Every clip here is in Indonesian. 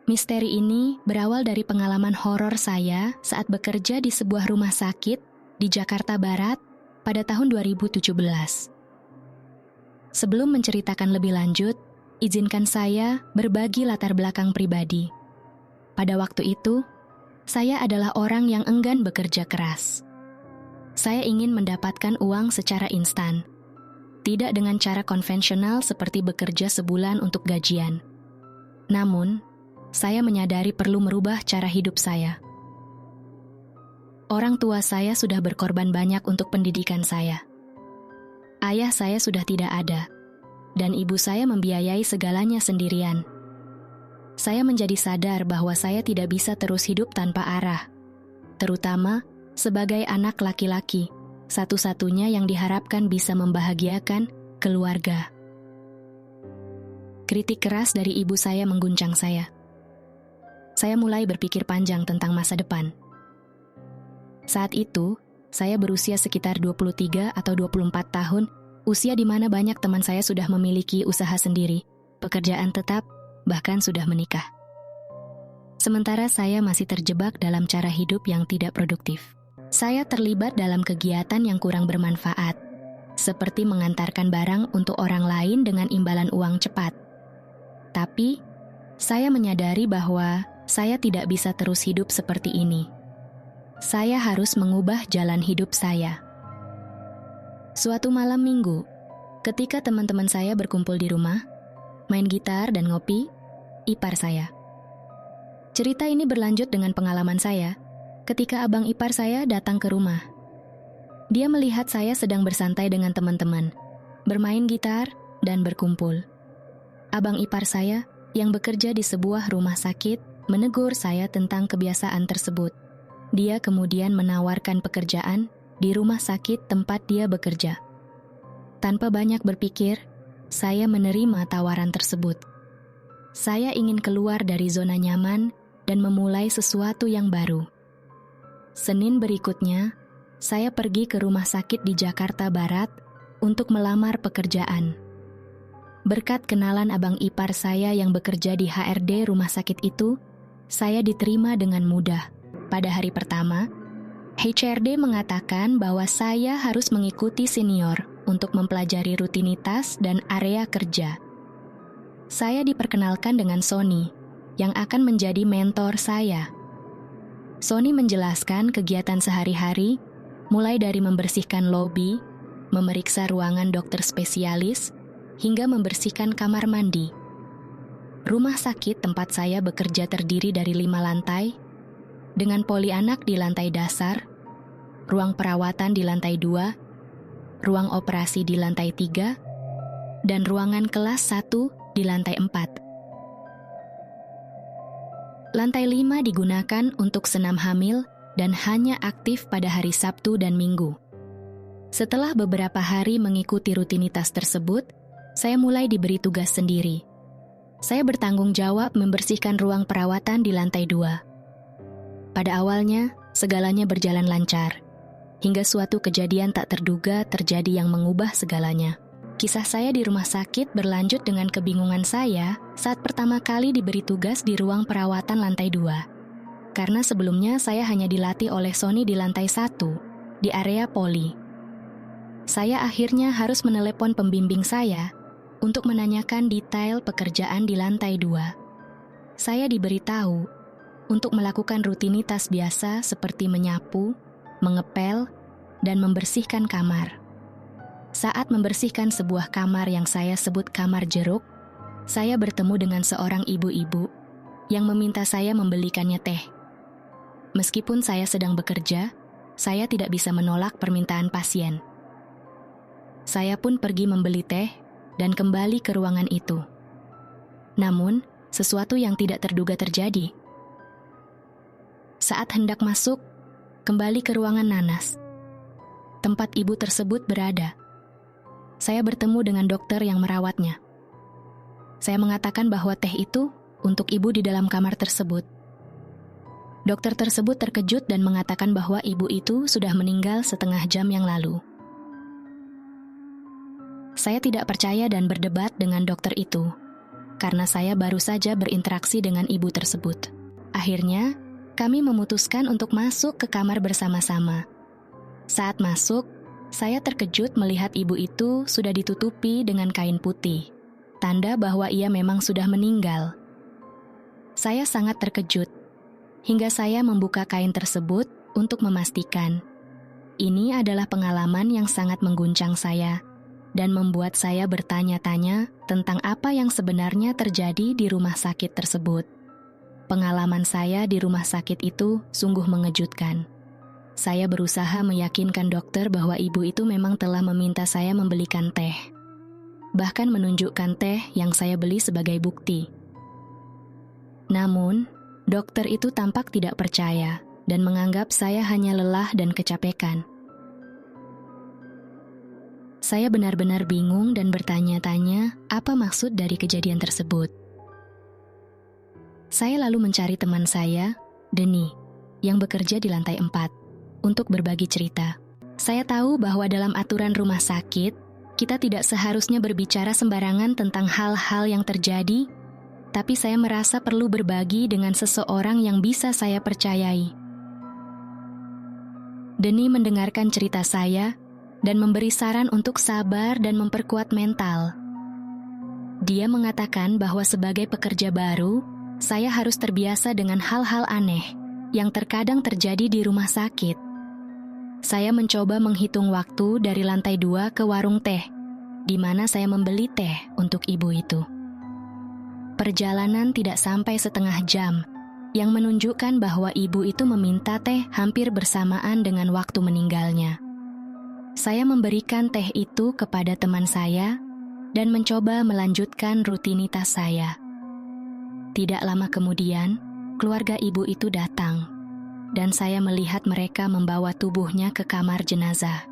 Misteri ini berawal dari pengalaman horor saya saat bekerja di sebuah rumah sakit di Jakarta Barat pada tahun 2017. Sebelum menceritakan lebih lanjut, izinkan saya berbagi latar belakang pribadi. Pada waktu itu, saya adalah orang yang enggan bekerja keras. Saya ingin mendapatkan uang secara instan, tidak dengan cara konvensional seperti bekerja sebulan untuk gajian. Namun, saya menyadari perlu merubah cara hidup saya. Orang tua saya sudah berkorban banyak untuk pendidikan saya. Ayah saya sudah tidak ada, dan ibu saya membiayai segalanya sendirian. Saya menjadi sadar bahwa saya tidak bisa terus hidup tanpa arah, terutama sebagai anak laki-laki, satu-satunya yang diharapkan bisa membahagiakan keluarga. Kritik keras dari ibu saya mengguncang saya. Saya mulai berpikir panjang tentang masa depan. Saat itu, saya berusia sekitar 23 atau 24 tahun, usia di mana banyak teman saya sudah memiliki usaha sendiri, pekerjaan tetap, bahkan sudah menikah. Sementara saya masih terjebak dalam cara hidup yang tidak produktif. Saya terlibat dalam kegiatan yang kurang bermanfaat, seperti mengantarkan barang untuk orang lain dengan imbalan uang cepat. Tapi, saya menyadari bahwa saya tidak bisa terus hidup seperti ini. Saya harus mengubah jalan hidup saya. Suatu malam minggu, ketika teman-teman saya berkumpul di rumah, main gitar dan ngopi, ipar saya. Cerita ini berlanjut dengan pengalaman saya ketika abang ipar saya datang ke rumah. Dia melihat saya sedang bersantai dengan teman-teman, bermain gitar dan berkumpul. Abang ipar saya yang bekerja di sebuah rumah sakit menegur saya tentang kebiasaan tersebut. Dia kemudian menawarkan pekerjaan di rumah sakit tempat dia bekerja. Tanpa banyak berpikir, saya menerima tawaran tersebut. Saya ingin keluar dari zona nyaman dan memulai sesuatu yang baru. Senin berikutnya, saya pergi ke rumah sakit di Jakarta Barat untuk melamar pekerjaan. Berkat kenalan abang ipar saya yang bekerja di HRD rumah sakit itu, saya diterima dengan mudah. Pada hari pertama, HRD mengatakan bahwa saya harus mengikuti senior untuk mempelajari rutinitas dan area kerja. Saya diperkenalkan dengan Sony, yang akan menjadi mentor saya. Sony menjelaskan kegiatan sehari-hari, mulai dari membersihkan lobi, memeriksa ruangan dokter spesialis, hingga membersihkan kamar mandi. Rumah sakit tempat saya bekerja terdiri dari 5 lantai, dengan poli anak di lantai dasar, ruang perawatan di lantai 2, ruang operasi di lantai 3, dan ruangan kelas 1 di lantai 4. Lantai 5 digunakan untuk senam hamil dan hanya aktif pada hari Sabtu dan Minggu. Setelah beberapa hari mengikuti rutinitas tersebut, saya mulai diberi tugas sendiri. Saya bertanggung jawab membersihkan ruang perawatan di lantai 2. Pada awalnya, segalanya berjalan lancar, hingga suatu kejadian tak terduga terjadi yang mengubah segalanya. Kisah saya di rumah sakit berlanjut dengan kebingungan saya saat pertama kali diberi tugas di ruang perawatan lantai 2. Karena sebelumnya saya hanya dilatih oleh Sony di lantai 1, di area poli. Saya akhirnya harus menelepon pembimbing saya untuk menanyakan detail pekerjaan di lantai 2. Saya diberitahu untuk melakukan rutinitas biasa seperti menyapu, mengepel, dan membersihkan kamar. Saat membersihkan sebuah kamar yang saya sebut kamar jeruk, saya bertemu dengan seorang ibu-ibu yang meminta saya membelikannya teh. Meskipun saya sedang bekerja, saya tidak bisa menolak permintaan pasien. Saya pun pergi membeli teh dan kembali ke ruangan itu. Namun, sesuatu yang tidak terduga terjadi. Saat hendak masuk, kembali ke ruangan nanas. Tempat ibu tersebut berada. Saya bertemu dengan dokter yang merawatnya. Saya mengatakan bahwa teh itu untuk ibu di dalam kamar tersebut. Dokter tersebut terkejut dan mengatakan bahwa ibu itu sudah meninggal setengah jam yang lalu. Saya tidak percaya dan berdebat dengan dokter itu. karena saya baru saja berinteraksi dengan ibu tersebut. Akhirnya, kami memutuskan untuk masuk ke kamar bersama-sama. Saat masuk, saya terkejut melihat ibu itu sudah ditutupi dengan kain putih, tanda bahwa ia memang sudah meninggal. Saya sangat terkejut, hingga saya membuka kain tersebut untuk memastikan. Ini adalah pengalaman yang sangat mengguncang saya, dan membuat saya bertanya-tanya tentang apa yang sebenarnya terjadi di rumah sakit tersebut. Pengalaman saya di rumah sakit itu sungguh mengejutkan. Saya berusaha meyakinkan dokter bahwa ibu itu memang telah meminta saya membelikan teh. Bahkan menunjukkan teh yang saya beli sebagai bukti. Namun, dokter itu tampak tidak percaya dan menganggap saya hanya lelah dan kecapekan. Saya benar-benar bingung dan bertanya-tanya apa maksud dari kejadian tersebut. Saya lalu mencari teman saya, Denny, yang bekerja di lantai 4, untuk berbagi cerita. Saya tahu bahwa dalam aturan rumah sakit, kita tidak seharusnya berbicara sembarangan tentang hal-hal yang terjadi, tapi saya merasa perlu berbagi dengan seseorang yang bisa saya percayai. Denny mendengarkan cerita saya dan memberi saran untuk sabar dan memperkuat mental. Dia mengatakan bahwa sebagai pekerja baru, saya harus terbiasa dengan hal-hal aneh yang terkadang terjadi di rumah sakit. Saya mencoba menghitung waktu dari lantai 2 ke warung teh, di mana saya membeli teh untuk ibu itu. Perjalanan tidak sampai setengah jam, yang menunjukkan bahwa ibu itu meminta teh hampir bersamaan dengan waktu meninggalnya. Saya memberikan teh itu kepada teman saya dan mencoba melanjutkan rutinitas saya. Tidak lama kemudian, keluarga ibu itu datang, dan saya melihat mereka membawa tubuhnya ke kamar jenazah.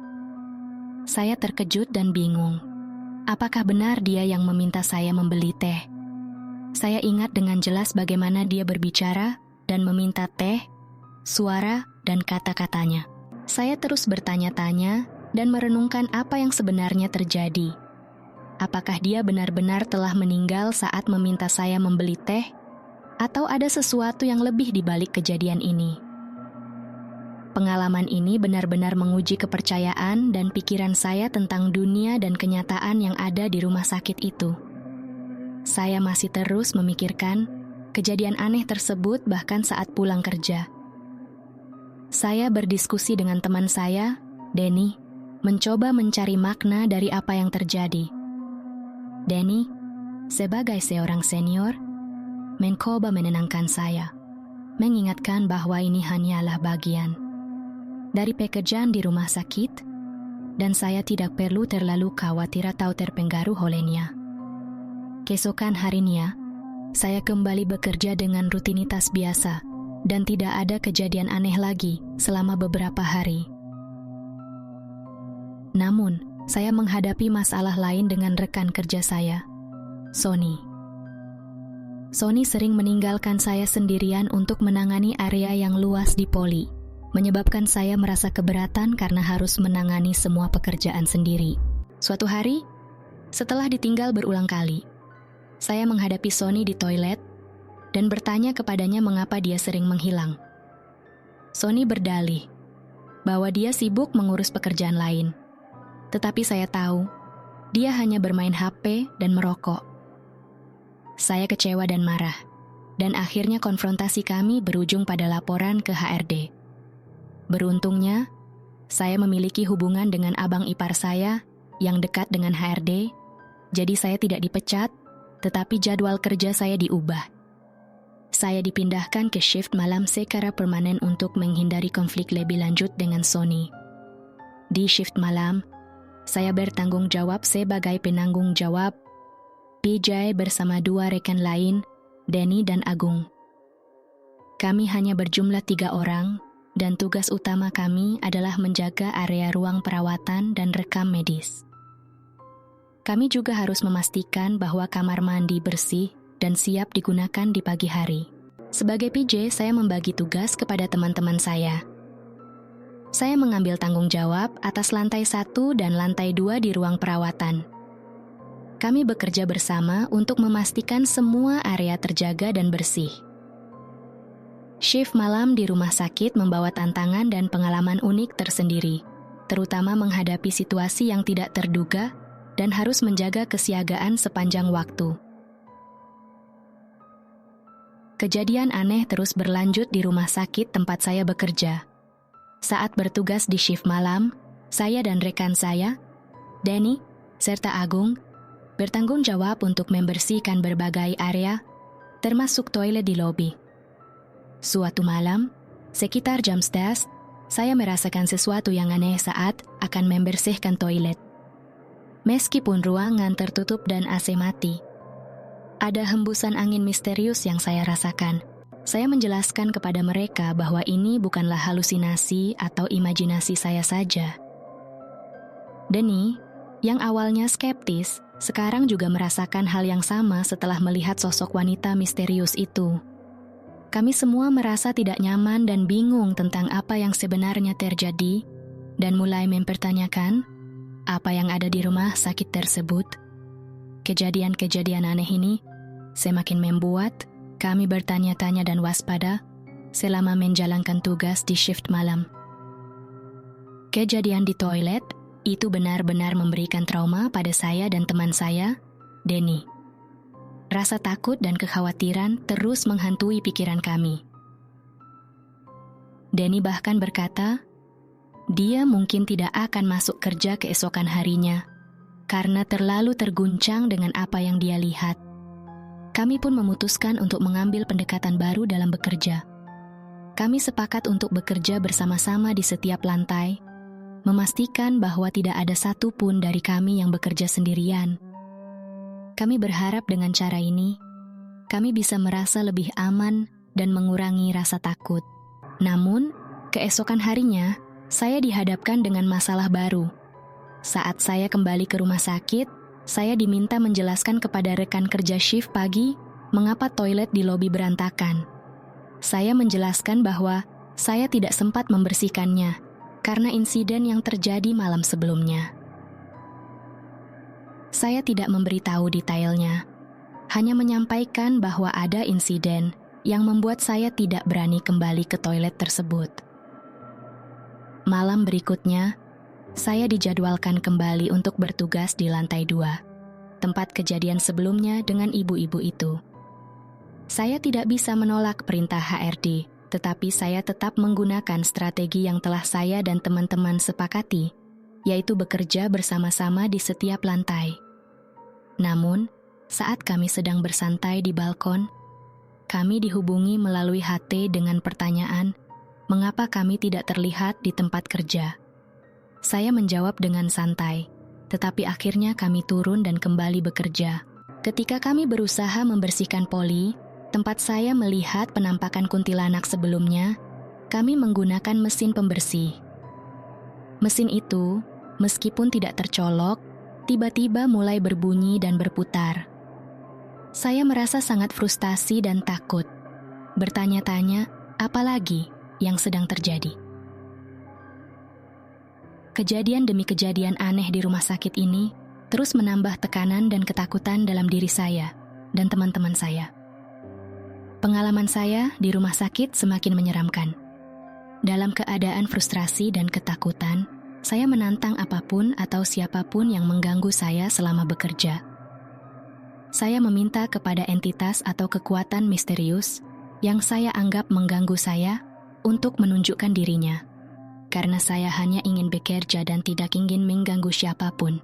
Saya terkejut dan bingung. Apakah benar dia yang meminta saya membeli teh? Saya ingat dengan jelas bagaimana dia berbicara dan meminta teh, suara, dan kata-katanya. Saya terus bertanya-tanya dan merenungkan apa yang sebenarnya terjadi. Apakah dia benar-benar telah meninggal saat meminta saya membeli teh? Atau ada sesuatu yang lebih di balik kejadian ini? Pengalaman ini benar-benar menguji kepercayaan dan pikiran saya tentang dunia dan kenyataan yang ada di rumah sakit itu. Saya masih terus memikirkan kejadian aneh tersebut bahkan saat pulang kerja. Saya berdiskusi dengan teman saya, Denny, mencoba mencari makna dari apa yang terjadi. Denny, sebagai seorang senior, mencoba menenangkan saya, mengingatkan bahwa ini hanyalah bagian dari pekerjaan di rumah sakit, dan saya tidak perlu terlalu khawatir atau terpengaruh olehnya. Keesokan harinya, saya kembali bekerja dengan rutinitas biasa, dan tidak ada kejadian aneh lagi selama beberapa hari. Namun, saya menghadapi masalah lain dengan rekan kerja saya, Sony. Sony sering meninggalkan saya sendirian untuk menangani area yang luas di Poli, menyebabkan saya merasa keberatan karena harus menangani semua pekerjaan sendiri. Suatu hari, setelah ditinggal berulang kali, saya menghadapi Sony di toilet dan bertanya kepadanya mengapa dia sering menghilang. Sony berdalih bahwa dia sibuk mengurus pekerjaan lain. Tetapi saya tahu, dia hanya bermain HP dan merokok. Saya kecewa dan marah, dan akhirnya konfrontasi kami berujung pada laporan ke HRD. Beruntungnya, saya memiliki hubungan dengan abang ipar saya yang dekat dengan HRD, jadi saya tidak dipecat, tetapi jadwal kerja saya diubah. Saya dipindahkan ke shift malam secara permanen untuk menghindari konflik lebih lanjut dengan Sony. Di shift malam, saya bertanggung jawab sebagai penanggung jawab PJ bersama 2 rekan lain, Denny dan Agung. Kami hanya berjumlah 3 orang, dan tugas utama kami adalah menjaga area ruang perawatan dan rekam medis. Kami juga harus memastikan bahwa kamar mandi bersih dan siap digunakan di pagi hari. Sebagai PJ, saya membagi tugas kepada teman-teman saya. Saya mengambil tanggung jawab atas lantai 1 dan lantai 2 di ruang perawatan. Kami bekerja bersama untuk memastikan semua area terjaga dan bersih. Shift malam di rumah sakit membawa tantangan dan pengalaman unik tersendiri, terutama menghadapi situasi yang tidak terduga dan harus menjaga kesiagaan sepanjang waktu. Kejadian aneh terus berlanjut di rumah sakit tempat saya bekerja. Saat bertugas di shift malam, saya dan rekan saya, Denny, serta Agung, bertanggung jawab untuk membersihkan berbagai area, termasuk toilet di lobi. Suatu malam, sekitar jam 11, saya merasakan sesuatu yang aneh saat akan membersihkan toilet. Meskipun ruangan tertutup dan AC mati, ada hembusan angin misterius yang saya rasakan. Saya menjelaskan kepada mereka bahwa ini bukanlah halusinasi atau imajinasi saya saja. Denny, yang awalnya skeptis, sekarang juga merasakan hal yang sama setelah melihat sosok wanita misterius itu. Kami semua merasa tidak nyaman dan bingung tentang apa yang sebenarnya terjadi dan mulai mempertanyakan apa yang ada di rumah sakit tersebut. Kejadian-kejadian aneh ini semakin membuat kami bertanya-tanya dan waspada selama menjalankan tugas di shift malam. Kejadian di toilet itu benar-benar memberikan trauma pada saya dan teman saya, Denny. Rasa takut dan kekhawatiran terus menghantui pikiran kami. Denny bahkan berkata, dia mungkin tidak akan masuk kerja keesokan harinya karena terlalu terguncang dengan apa yang dia lihat. Kami pun memutuskan untuk mengambil pendekatan baru dalam bekerja. Kami sepakat untuk bekerja bersama-sama di setiap lantai, memastikan bahwa tidak ada satu pun dari kami yang bekerja sendirian. Kami berharap dengan cara ini, kami bisa merasa lebih aman dan mengurangi rasa takut. Namun, keesokan harinya, saya dihadapkan dengan masalah baru. Saat saya kembali ke rumah sakit, saya diminta menjelaskan kepada rekan kerja shift pagi mengapa toilet di lobi berantakan. Saya menjelaskan bahwa saya tidak sempat membersihkannya karena insiden yang terjadi malam sebelumnya. Saya tidak memberitahu detailnya, hanya menyampaikan bahwa ada insiden yang membuat saya tidak berani kembali ke toilet tersebut. Malam berikutnya, saya dijadwalkan kembali untuk bertugas di lantai 2, tempat kejadian sebelumnya dengan ibu-ibu itu. Saya tidak bisa menolak perintah HRD, tetapi saya tetap menggunakan strategi yang telah saya dan teman-teman sepakati, yaitu bekerja bersama-sama di setiap lantai. Namun, saat kami sedang bersantai di balkon, kami dihubungi melalui HT dengan pertanyaan, mengapa kami tidak terlihat di tempat kerja. Saya menjawab dengan santai, tetapi akhirnya kami turun dan kembali bekerja. Ketika kami berusaha membersihkan poli, tempat saya melihat penampakan kuntilanak sebelumnya, kami menggunakan mesin pembersih. Mesin itu, meskipun tidak tercolok, tiba-tiba mulai berbunyi dan berputar. Saya merasa sangat frustasi dan takut. Bertanya-tanya, apa lagi yang sedang terjadi? Kejadian demi kejadian aneh di rumah sakit ini terus menambah tekanan dan ketakutan dalam diri saya dan teman-teman saya. Pengalaman saya di rumah sakit semakin menyeramkan. Dalam keadaan frustrasi dan ketakutan, saya menantang apapun atau siapapun yang mengganggu saya selama bekerja. Saya meminta kepada entitas atau kekuatan misterius yang saya anggap mengganggu saya untuk menunjukkan dirinya. Karena saya hanya ingin bekerja dan tidak ingin mengganggu siapapun.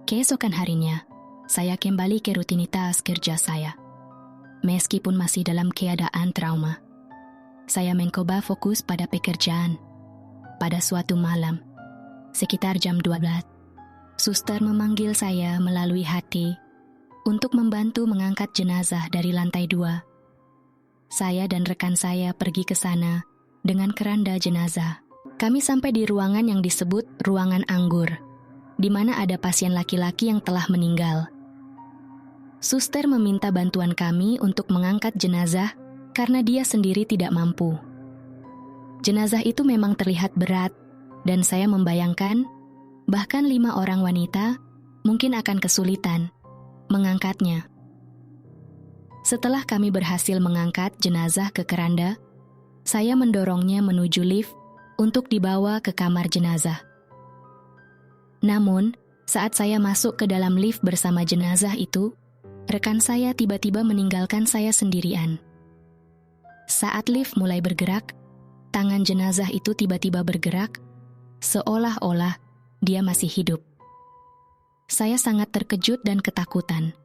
Keesokan harinya, saya kembali ke rutinitas kerja saya. Meskipun masih dalam keadaan trauma, saya mencoba fokus pada pekerjaan. Pada suatu malam, sekitar jam 12, suster memanggil saya melalui HT untuk membantu mengangkat jenazah dari lantai 2. Saya dan rekan saya pergi ke sana dengan keranda jenazah. Kami sampai di ruangan yang disebut ruangan anggur, di mana ada pasien laki-laki yang telah meninggal. Suster meminta bantuan kami untuk mengangkat jenazah karena dia sendiri tidak mampu. Jenazah itu memang terlihat berat, dan saya membayangkan bahkan 5 orang wanita mungkin akan kesulitan mengangkatnya. Setelah kami berhasil mengangkat jenazah ke keranda, saya mendorongnya menuju lift untuk dibawa ke kamar jenazah. Namun, saat saya masuk ke dalam lift bersama jenazah itu, rekan saya tiba-tiba meninggalkan saya sendirian. Saat lift mulai bergerak, tangan jenazah itu tiba-tiba bergerak, seolah-olah dia masih hidup. Saya sangat terkejut dan ketakutan.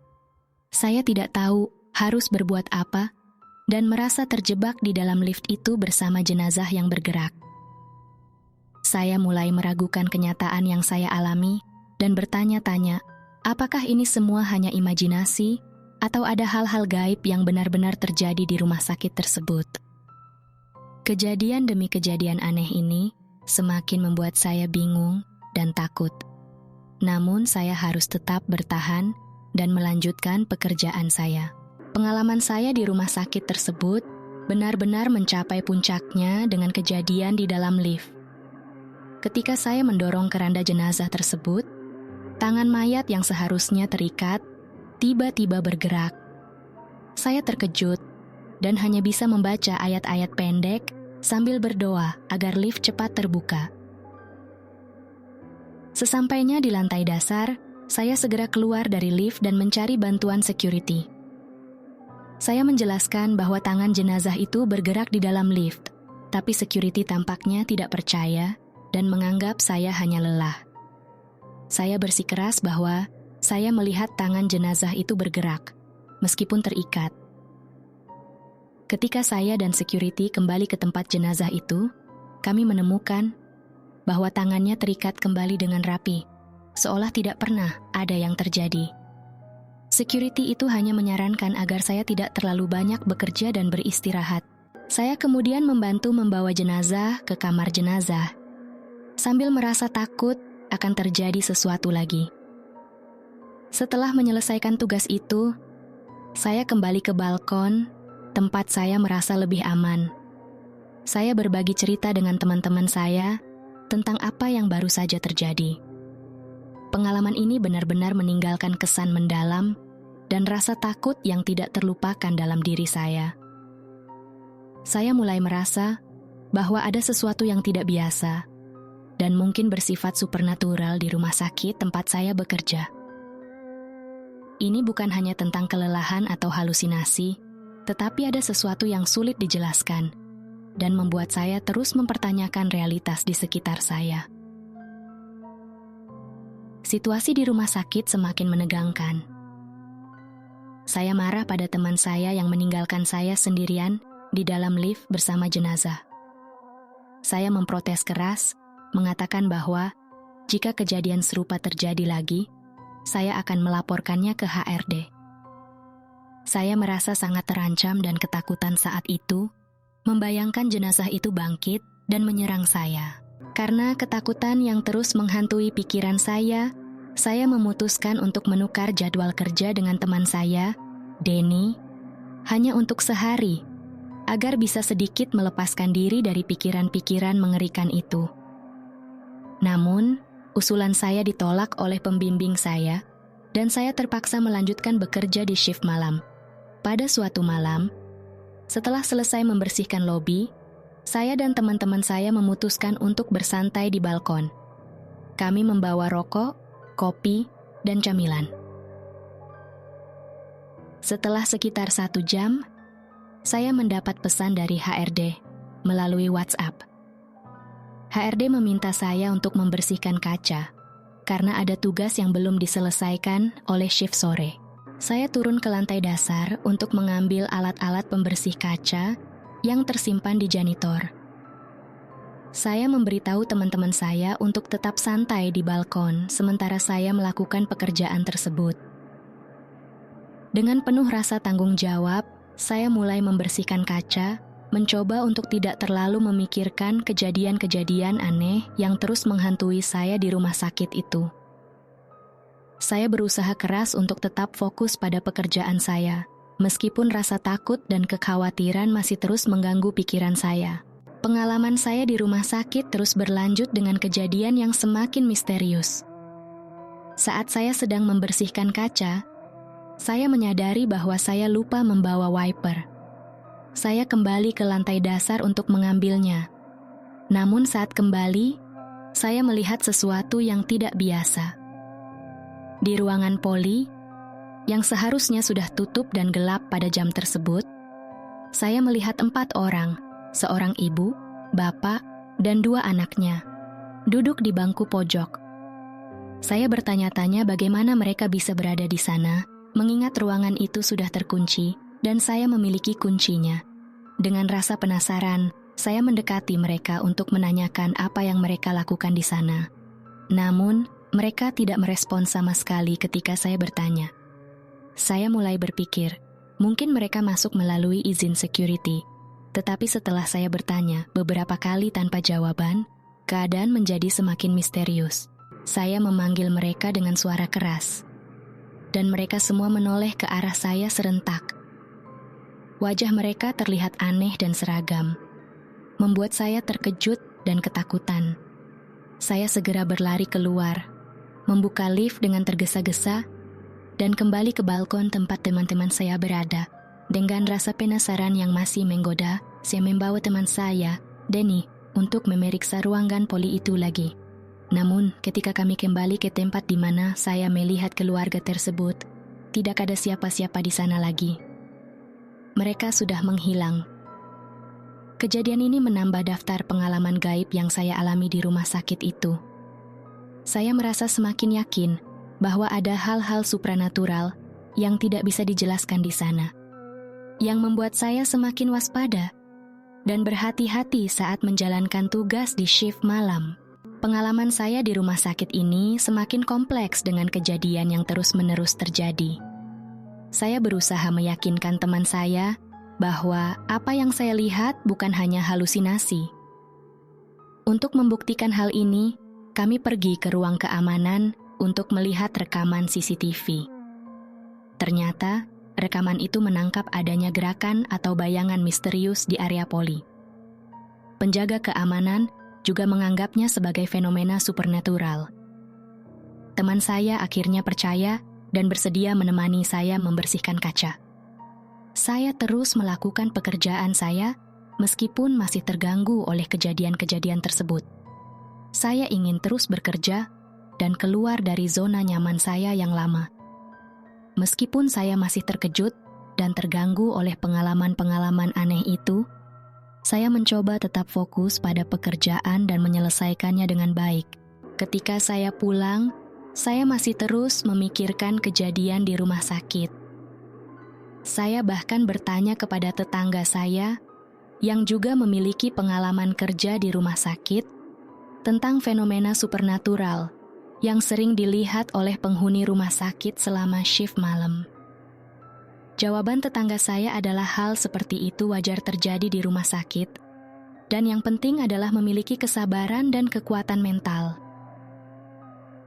Saya tidak tahu harus berbuat apa dan merasa terjebak di dalam lift itu bersama jenazah yang bergerak. Saya mulai meragukan kenyataan yang saya alami dan bertanya-tanya, apakah ini semua hanya imajinasi atau ada hal-hal gaib yang benar-benar terjadi di rumah sakit tersebut. Kejadian demi kejadian aneh ini semakin membuat saya bingung dan takut. Namun saya harus tetap bertahan dan melanjutkan pekerjaan saya. Pengalaman saya di rumah sakit tersebut benar-benar mencapai puncaknya dengan kejadian di dalam lift. Ketika saya mendorong keranda jenazah tersebut, tangan mayat yang seharusnya terikat tiba-tiba bergerak. Saya terkejut dan hanya bisa membaca ayat-ayat pendek sambil berdoa agar lift cepat terbuka. Sesampainya di lantai dasar, saya segera keluar dari lift dan mencari bantuan security. Saya menjelaskan bahwa tangan jenazah itu bergerak di dalam lift, tapi security tampaknya tidak percaya dan menganggap saya hanya lelah. Saya bersikeras bahwa saya melihat tangan jenazah itu bergerak, meskipun terikat. Ketika saya dan security kembali ke tempat jenazah itu, kami menemukan bahwa tangannya terikat kembali dengan rapi, seolah tidak pernah ada yang terjadi. Security itu hanya menyarankan agar saya tidak terlalu banyak bekerja dan beristirahat. Saya kemudian membantu membawa jenazah ke kamar jenazah, sambil merasa takut akan terjadi sesuatu lagi. Setelah menyelesaikan tugas itu, saya kembali ke balkon, tempat saya merasa lebih aman. Saya berbagi cerita dengan teman-teman saya tentang apa yang baru saja terjadi. Pengalaman ini benar-benar meninggalkan kesan mendalam dan rasa takut yang tidak terlupakan dalam diri saya. Saya mulai merasa bahwa ada sesuatu yang tidak biasa dan mungkin bersifat supernatural di rumah sakit tempat saya bekerja. Ini bukan hanya tentang kelelahan atau halusinasi, tetapi ada sesuatu yang sulit dijelaskan dan membuat saya terus mempertanyakan realitas di sekitar saya. Situasi di rumah sakit semakin menegangkan. Saya marah pada teman saya yang meninggalkan saya sendirian di dalam lift bersama jenazah. Saya memprotes keras, mengatakan bahwa jika kejadian serupa terjadi lagi, saya akan melaporkannya ke HRD. Saya merasa sangat terancam dan ketakutan saat itu, membayangkan jenazah itu bangkit dan menyerang saya. Karena ketakutan yang terus menghantui pikiran saya memutuskan untuk menukar jadwal kerja dengan teman saya, Denny, hanya untuk sehari, agar bisa sedikit melepaskan diri dari pikiran-pikiran mengerikan itu. Namun, usulan saya ditolak oleh pembimbing saya, dan saya terpaksa melanjutkan bekerja di shift malam. Pada suatu malam, setelah selesai membersihkan lobi, saya dan teman-teman saya memutuskan untuk bersantai di balkon. Kami membawa rokok, kopi, dan camilan. Setelah sekitar 1 jam, saya mendapat pesan dari HRD melalui WhatsApp. HRD meminta saya untuk membersihkan kaca, karena ada tugas yang belum diselesaikan oleh shift sore. Saya turun ke lantai dasar untuk mengambil alat-alat pembersih kaca yang tersimpan di janitor. Saya memberitahu teman-teman saya untuk tetap santai di balkon sementara saya melakukan pekerjaan tersebut. Dengan penuh rasa tanggung jawab, saya mulai membersihkan kaca, mencoba untuk tidak terlalu memikirkan kejadian-kejadian aneh yang terus menghantui saya di rumah sakit itu. Saya berusaha keras untuk tetap fokus pada pekerjaan saya, meskipun rasa takut dan kekhawatiran masih terus mengganggu pikiran saya. Pengalaman saya di rumah sakit terus berlanjut dengan kejadian yang semakin misterius. Saat saya sedang membersihkan kaca, saya menyadari bahwa saya lupa membawa wiper. Saya kembali ke lantai dasar untuk mengambilnya. Namun saat kembali, saya melihat sesuatu yang tidak biasa. Di ruangan poli, yang seharusnya sudah tutup dan gelap pada jam tersebut, saya melihat 4 orang, seorang ibu, bapak, dan 2 anaknya, duduk di bangku pojok. Saya bertanya-tanya bagaimana mereka bisa berada di sana, mengingat ruangan itu sudah terkunci, dan saya memiliki kuncinya. Dengan rasa penasaran, saya mendekati mereka untuk menanyakan apa yang mereka lakukan di sana. Namun, mereka tidak merespons sama sekali ketika saya bertanya. Saya mulai berpikir, mungkin mereka masuk melalui izin security. Tetapi setelah saya bertanya beberapa kali tanpa jawaban, keadaan menjadi semakin misterius. Saya memanggil mereka dengan suara keras, dan mereka semua menoleh ke arah saya serentak. Wajah mereka terlihat aneh dan seragam, membuat saya terkejut dan ketakutan. Saya segera berlari keluar, membuka lift dengan tergesa-gesa, dan kembali ke balkon tempat teman-teman saya berada. Dengan rasa penasaran yang masih menggoda, saya membawa teman saya, Denny, untuk memeriksa ruangan poli itu lagi. Namun, ketika kami kembali ke tempat di mana saya melihat keluarga tersebut, tidak ada siapa-siapa di sana lagi. Mereka sudah menghilang. Kejadian ini menambah daftar pengalaman gaib yang saya alami di rumah sakit itu. Saya merasa semakin yakin bahwa ada hal-hal supranatural yang tidak bisa dijelaskan di sana, yang membuat saya semakin waspada dan berhati-hati saat menjalankan tugas di shift malam. Pengalaman saya di rumah sakit ini semakin kompleks dengan kejadian yang terus-menerus terjadi. Saya berusaha meyakinkan teman saya bahwa apa yang saya lihat bukan hanya halusinasi. Untuk membuktikan hal ini, kami pergi ke ruang keamanan untuk melihat rekaman CCTV. Ternyata, rekaman itu menangkap adanya gerakan atau bayangan misterius di area poli. Penjaga keamanan juga menganggapnya sebagai fenomena supernatural. Teman saya akhirnya percaya dan bersedia menemani saya membersihkan kaca. Saya terus melakukan pekerjaan saya meskipun masih terganggu oleh kejadian-kejadian tersebut. Saya ingin terus bekerja dan keluar dari zona nyaman saya yang lama. Meskipun saya masih terkejut dan terganggu oleh pengalaman-pengalaman aneh itu, saya mencoba tetap fokus pada pekerjaan dan menyelesaikannya dengan baik. Ketika saya pulang, saya masih terus memikirkan kejadian di rumah sakit. Saya bahkan bertanya kepada tetangga saya yang juga memiliki pengalaman kerja di rumah sakit tentang fenomena supernatural yang sering dilihat oleh penghuni rumah sakit selama shift malam. Jawaban tetangga saya adalah hal seperti itu wajar terjadi di rumah sakit, dan yang penting adalah memiliki kesabaran dan kekuatan mental.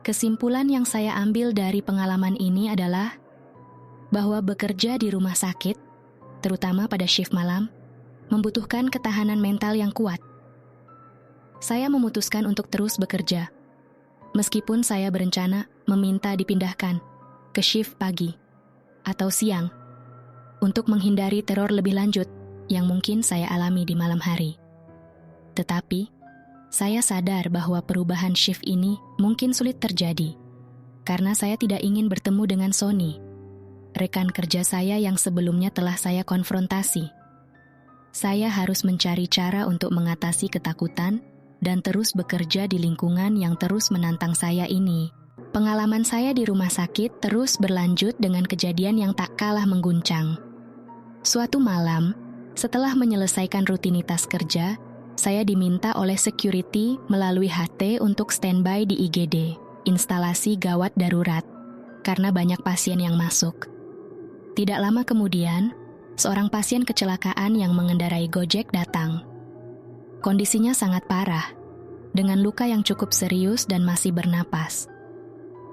Kesimpulan yang saya ambil dari pengalaman ini adalah bahwa bekerja di rumah sakit, terutama pada shift malam, membutuhkan ketahanan mental yang kuat. Saya memutuskan untuk terus bekerja, meskipun saya berencana meminta dipindahkan ke shift pagi atau siang, untuk menghindari teror lebih lanjut yang mungkin saya alami di malam hari. Tetapi, saya sadar bahwa perubahan shift ini mungkin sulit terjadi, karena saya tidak ingin bertemu dengan Sony, rekan kerja saya yang sebelumnya telah saya konfrontasi. Saya harus mencari cara untuk mengatasi ketakutan dan terus bekerja di lingkungan yang terus menantang saya ini. Pengalaman saya di rumah sakit terus berlanjut dengan kejadian yang tak kalah mengguncang. Suatu malam, setelah menyelesaikan rutinitas kerja, saya diminta oleh security melalui HT untuk standby di IGD, instalasi gawat darurat, karena banyak pasien yang masuk. Tidak lama kemudian, seorang pasien kecelakaan yang mengendarai Gojek datang. Kondisinya sangat parah, dengan luka yang cukup serius dan masih bernapas.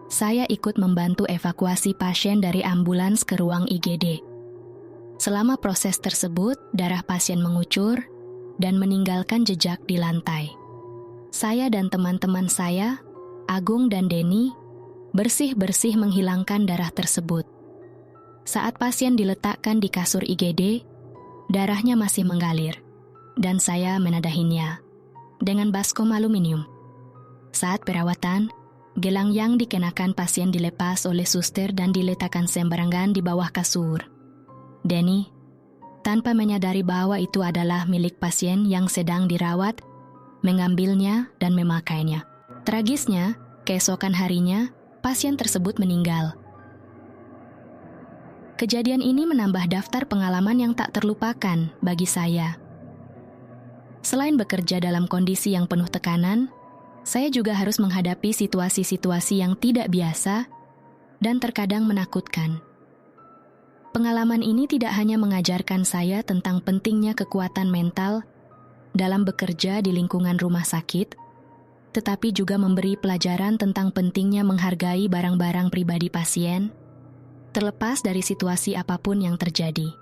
Saya ikut membantu evakuasi pasien dari ambulans ke ruang IGD. Selama proses tersebut, darah pasien mengucur dan meninggalkan jejak di lantai. Saya dan teman-teman saya, Agung dan Denny, bersih-bersih menghilangkan darah tersebut. Saat pasien diletakkan di kasur IGD, darahnya masih mengalir, dan saya menadahinya dengan baskom aluminium. Saat perawatan, gelang yang dikenakan pasien dilepas oleh suster dan diletakkan sembarangan di bawah kasur. Denny, tanpa menyadari bahwa itu adalah milik pasien yang sedang dirawat, mengambilnya dan memakainya. Tragisnya, keesokan harinya, pasien tersebut meninggal. Kejadian ini menambah daftar pengalaman yang tak terlupakan bagi saya. Selain bekerja dalam kondisi yang penuh tekanan, saya juga harus menghadapi situasi-situasi yang tidak biasa dan terkadang menakutkan. Pengalaman ini tidak hanya mengajarkan saya tentang pentingnya kekuatan mental dalam bekerja di lingkungan rumah sakit, tetapi juga memberi pelajaran tentang pentingnya menghargai barang-barang pribadi pasien, terlepas dari situasi apapun yang terjadi.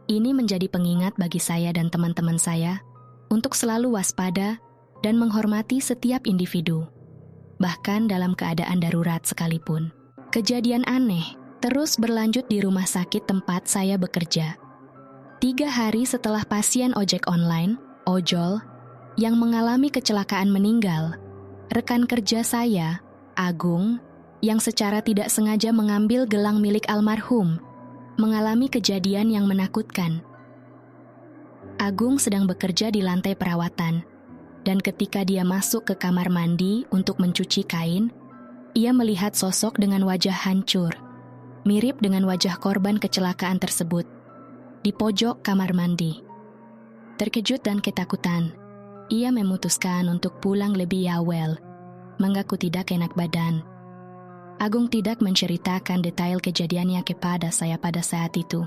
Ini menjadi pengingat bagi saya dan teman-teman saya untuk selalu waspada dan menghormati setiap individu, bahkan dalam keadaan darurat sekalipun. Kejadian aneh terus berlanjut di rumah sakit tempat saya bekerja. 3 hari setelah pasien ojek online, ojol, yang mengalami kecelakaan meninggal, rekan kerja saya, Agung, yang secara tidak sengaja mengambil gelang milik almarhum, mengalami kejadian yang menakutkan. Agung sedang bekerja di lantai perawatan, dan ketika dia masuk ke kamar mandi untuk mencuci kain, ia melihat sosok dengan wajah hancur, mirip dengan wajah korban kecelakaan tersebut, di pojok kamar mandi. Terkejut dan ketakutan, ia memutuskan untuk pulang lebih awal, mengaku tidak enak badan. Agung tidak menceritakan detail kejadiannya kepada saya pada saat itu.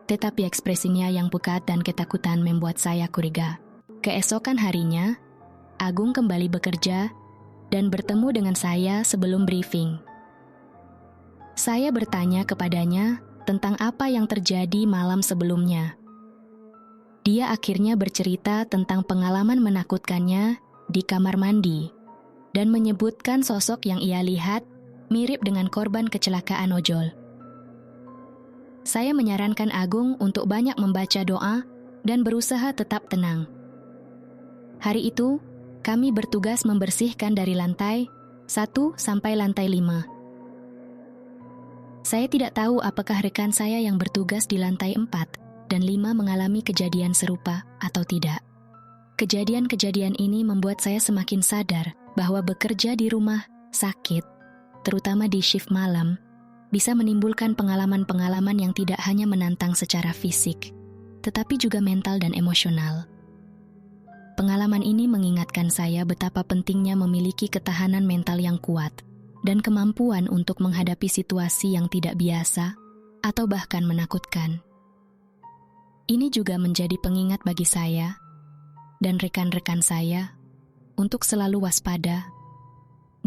Tetapi ekspresinya yang pucat dan ketakutan membuat saya curiga. Keesokan harinya, Agung kembali bekerja dan bertemu dengan saya sebelum briefing. Saya bertanya kepadanya tentang apa yang terjadi malam sebelumnya. Dia akhirnya bercerita tentang pengalaman menakutkannya di kamar mandi dan menyebutkan sosok yang ia lihat mirip dengan korban kecelakaan ojol. Saya menyarankan Agung untuk banyak membaca doa dan berusaha tetap tenang. Hari itu, kami bertugas membersihkan dari lantai 1 sampai lantai 5. Saya tidak tahu apakah rekan saya yang bertugas di lantai 4 dan 5 mengalami kejadian serupa atau tidak. Kejadian-kejadian ini membuat saya semakin sadar bahwa bekerja di rumah sakit, terutama di shift malam, bisa menimbulkan pengalaman-pengalaman yang tidak hanya menantang secara fisik, tetapi juga mental dan emosional. Pengalaman ini mengingatkan saya betapa pentingnya memiliki ketahanan mental yang kuat dan kemampuan untuk menghadapi situasi yang tidak biasa atau bahkan menakutkan. Ini juga menjadi pengingat bagi saya dan rekan-rekan saya untuk selalu waspada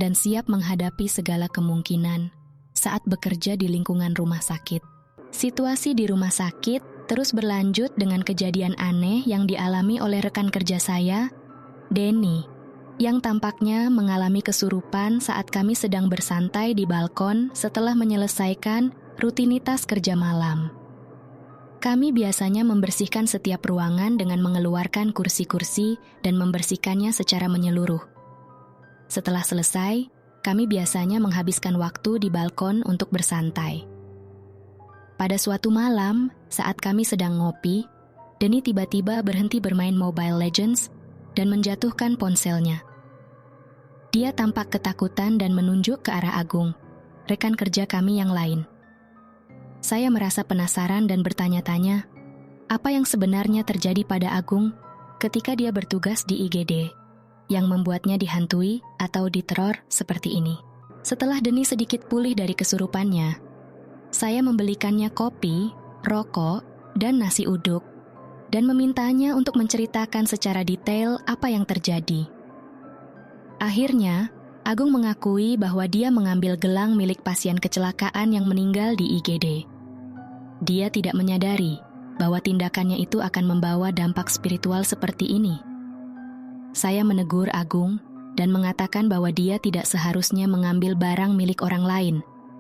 dan siap menghadapi segala kemungkinan saat bekerja di lingkungan rumah sakit. Situasi di rumah sakit terus berlanjut dengan kejadian aneh yang dialami oleh rekan kerja saya, Denny, yang tampaknya mengalami kesurupan saat kami sedang bersantai di balkon setelah menyelesaikan rutinitas kerja malam. Kami biasanya membersihkan setiap ruangan dengan mengeluarkan kursi-kursi dan membersihkannya secara menyeluruh. Setelah selesai, kami biasanya menghabiskan waktu di balkon untuk bersantai. Pada suatu malam, saat kami sedang ngopi, Denny tiba-tiba berhenti bermain Mobile Legends dan menjatuhkan ponselnya. Dia tampak ketakutan dan menunjuk ke arah Agung, rekan kerja kami yang lain. Saya merasa penasaran dan bertanya-tanya, apa yang sebenarnya terjadi pada Agung ketika dia bertugas di IGD, yang membuatnya dihantui atau diteror seperti ini. Setelah Denny sedikit pulih dari kesurupannya, saya membelikannya kopi, rokok, dan nasi uduk, dan memintanya untuk menceritakan secara detail apa yang terjadi. Akhirnya, Agung mengakui bahwa dia mengambil gelang milik pasien kecelakaan yang meninggal di IGD. Dia tidak menyadari bahwa tindakannya itu akan membawa dampak spiritual seperti ini. Saya menegur Agung dan mengatakan bahwa dia tidak seharusnya mengambil barang milik orang lain,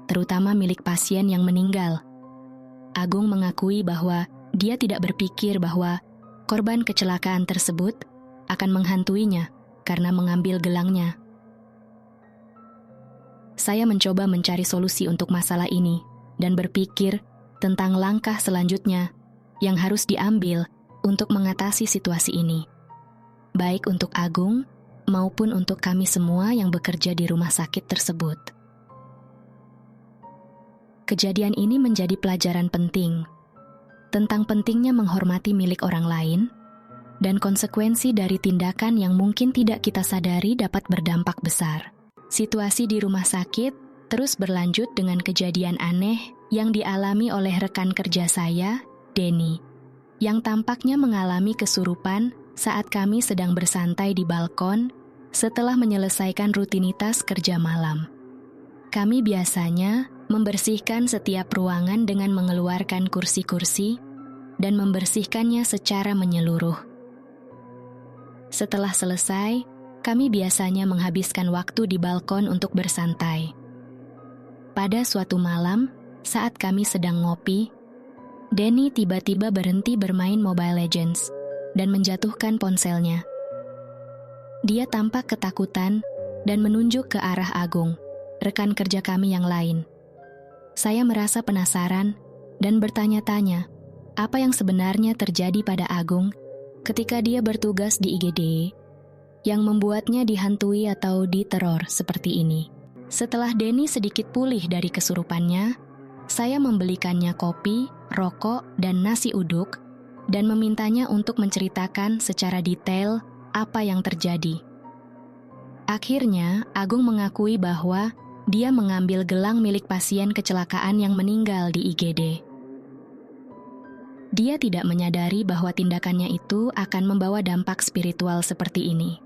terutama milik pasien yang meninggal. Agung mengakui bahwa dia tidak berpikir bahwa korban kecelakaan tersebut akan menghantuinya karena mengambil gelangnya. Saya mencoba mencari solusi untuk masalah ini dan berpikir tentang langkah selanjutnya yang harus diambil untuk mengatasi situasi ini, baik untuk Agung maupun untuk kami semua yang bekerja di rumah sakit tersebut. Kejadian ini menjadi pelajaran penting tentang pentingnya menghormati milik orang lain dan konsekuensi dari tindakan yang mungkin tidak kita sadari dapat berdampak besar. Situasi di rumah sakit terus berlanjut dengan kejadian aneh yang dialami oleh rekan kerja saya, Denny, yang tampaknya mengalami kesurupan saat kami sedang bersantai di balkon setelah menyelesaikan rutinitas kerja malam. Kami biasanya membersihkan setiap ruangan dengan mengeluarkan kursi-kursi dan membersihkannya secara menyeluruh. Setelah selesai, kami biasanya menghabiskan waktu di balkon untuk bersantai. Pada suatu malam, saat kami sedang ngopi, Denny tiba-tiba berhenti bermain Mobile Legends dan menjatuhkan ponselnya. Dia tampak ketakutan dan menunjuk ke arah Agung, rekan kerja kami yang lain. Saya merasa penasaran dan bertanya-tanya apa yang sebenarnya terjadi pada Agung ketika dia bertugas di IGD yang membuatnya dihantui atau diteror seperti ini. Setelah Denny sedikit pulih dari kesurupannya, saya membelikannya kopi, rokok, dan nasi uduk dan memintanya untuk menceritakan secara detail apa yang terjadi. Akhirnya, Agung mengakui bahwa dia mengambil gelang milik pasien kecelakaan yang meninggal di IGD. Dia tidak menyadari bahwa tindakannya itu akan membawa dampak spiritual seperti ini.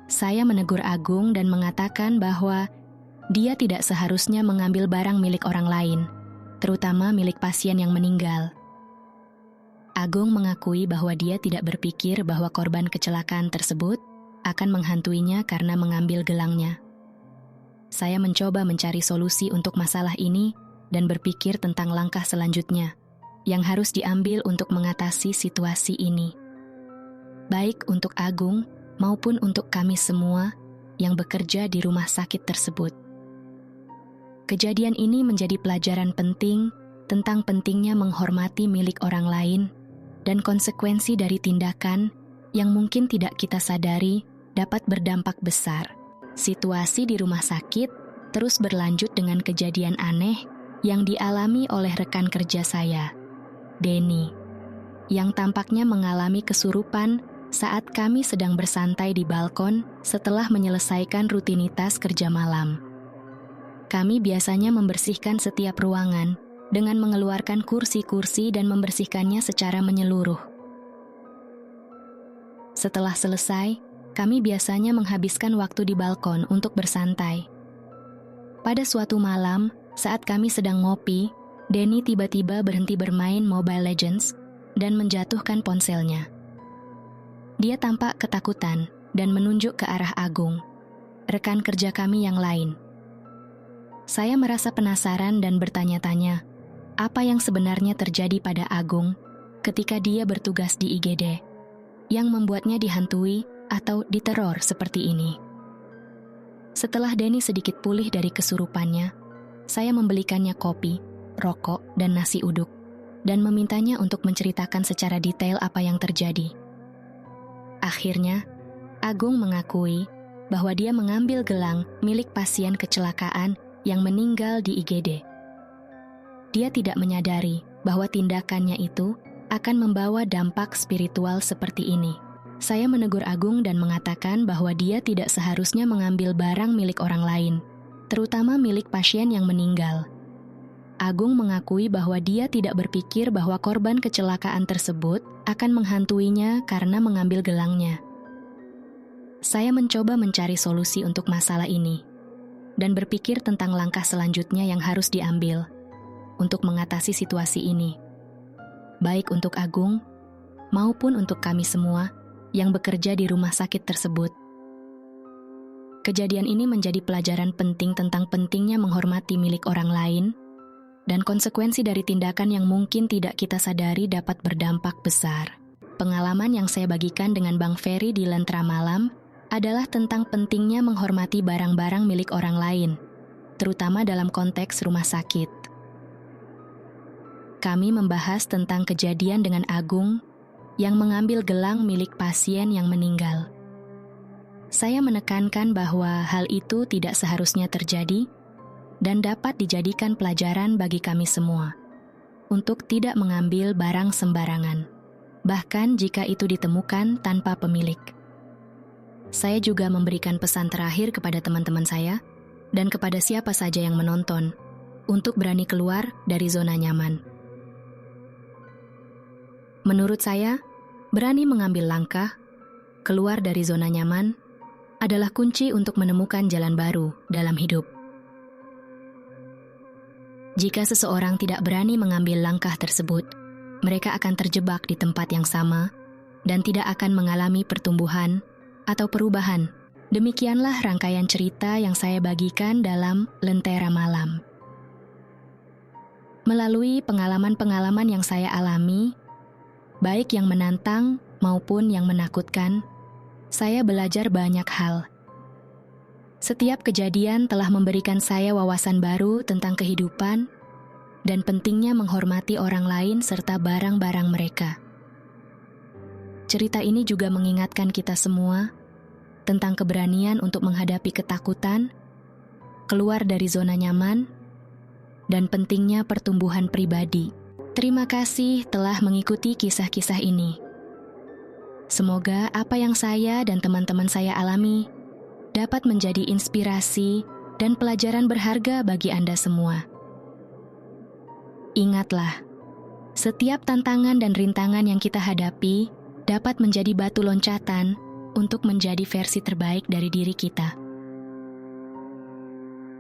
Saya menegur Agung dan mengatakan bahwa dia tidak seharusnya mengambil barang milik orang lain, terutama milik pasien yang meninggal. Agung mengakui bahwa dia tidak berpikir bahwa korban kecelakaan tersebut akan menghantuinya karena mengambil gelangnya. Saya mencoba mencari solusi untuk masalah ini dan berpikir tentang langkah selanjutnya yang harus diambil untuk mengatasi situasi ini, baik untuk Agung maupun untuk kami semua yang bekerja di rumah sakit tersebut. Kejadian ini menjadi pelajaran penting tentang pentingnya menghormati milik orang lain dan konsekuensi dari tindakan yang mungkin tidak kita sadari dapat berdampak besar. Situasi di rumah sakit terus berlanjut dengan kejadian aneh yang dialami oleh rekan kerja saya, Denny, yang tampaknya mengalami kesurupan saat kami sedang bersantai di balkon setelah menyelesaikan rutinitas kerja malam. Kami biasanya membersihkan setiap ruangan dengan mengeluarkan kursi-kursi dan membersihkannya secara menyeluruh. Setelah selesai, kami biasanya menghabiskan waktu di balkon untuk bersantai. Pada suatu malam, saat kami sedang ngopi, Denny tiba-tiba berhenti bermain Mobile Legends dan menjatuhkan ponselnya. Dia tampak ketakutan dan menunjuk ke arah Agung, rekan kerja kami yang lain. Saya merasa penasaran dan bertanya-tanya, apa yang sebenarnya terjadi pada Agung ketika dia bertugas di IGD, yang membuatnya dihantui atau diteror seperti ini. Setelah Denny sedikit pulih dari kesurupannya, saya membelikannya kopi, rokok, dan nasi uduk, dan memintanya untuk menceritakan secara detail apa yang terjadi. Akhirnya, Agung mengakui bahwa dia mengambil gelang milik pasien kecelakaan yang meninggal di IGD. Dia tidak menyadari bahwa tindakannya itu akan membawa dampak spiritual seperti ini. Saya menegur Agung dan mengatakan bahwa dia tidak seharusnya mengambil barang milik orang lain, terutama milik pasien yang meninggal. Agung mengakui bahwa dia tidak berpikir bahwa korban kecelakaan tersebut akan menghantuinya karena mengambil gelangnya. Saya mencoba mencari solusi untuk masalah ini dan berpikir tentang langkah selanjutnya yang harus diambil untuk mengatasi situasi ini, baik untuk Agung maupun untuk kami semua yang bekerja di rumah sakit tersebut. Kejadian ini menjadi pelajaran penting tentang pentingnya menghormati milik orang lain dan konsekuensi dari tindakan yang mungkin tidak kita sadari dapat berdampak besar. Pengalaman yang saya bagikan dengan Bang Ferry di Lentera Malam adalah tentang pentingnya menghormati barang-barang milik orang lain, terutama dalam konteks rumah sakit. Kami membahas tentang kejadian dengan Agung yang mengambil gelang milik pasien yang meninggal. Saya menekankan bahwa hal itu tidak seharusnya terjadi dan dapat dijadikan pelajaran bagi kami semua untuk tidak mengambil barang sembarangan, bahkan jika itu ditemukan tanpa pemilik. Saya juga memberikan pesan terakhir kepada teman-teman saya dan kepada siapa saja yang menonton untuk berani keluar dari zona nyaman. Menurut saya, berani mengambil langkah keluar dari zona nyaman adalah kunci untuk menemukan jalan baru dalam hidup. Jika seseorang tidak berani mengambil langkah tersebut, mereka akan terjebak di tempat yang sama dan tidak akan mengalami pertumbuhan atau perubahan. Demikianlah rangkaian cerita yang saya bagikan dalam Lentera Malam. Melalui pengalaman-pengalaman yang saya alami, baik yang menantang maupun yang menakutkan, saya belajar banyak hal. Setiap kejadian telah memberikan saya wawasan baru tentang kehidupan dan pentingnya menghormati orang lain serta barang-barang mereka. Cerita ini juga mengingatkan kita semua tentang keberanian untuk menghadapi ketakutan, keluar dari zona nyaman, dan pentingnya pertumbuhan pribadi. Terima kasih telah mengikuti kisah-kisah ini. Semoga apa yang saya dan teman-teman saya alami dapat menjadi inspirasi dan pelajaran berharga bagi Anda semua. Ingatlah, setiap tantangan dan rintangan yang kita hadapi dapat menjadi batu loncatan untuk menjadi versi terbaik dari diri kita.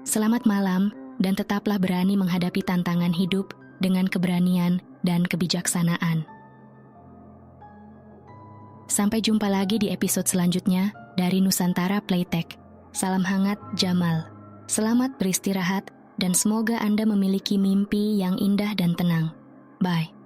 Selamat malam dan tetaplah berani menghadapi tantangan hidup dengan keberanian dan kebijaksanaan. Sampai jumpa lagi di episode selanjutnya dari Nusantara Playtech. Salam hangat Jamal. Selamat beristirahat dan semoga Anda memiliki mimpi yang indah dan tenang. Bye.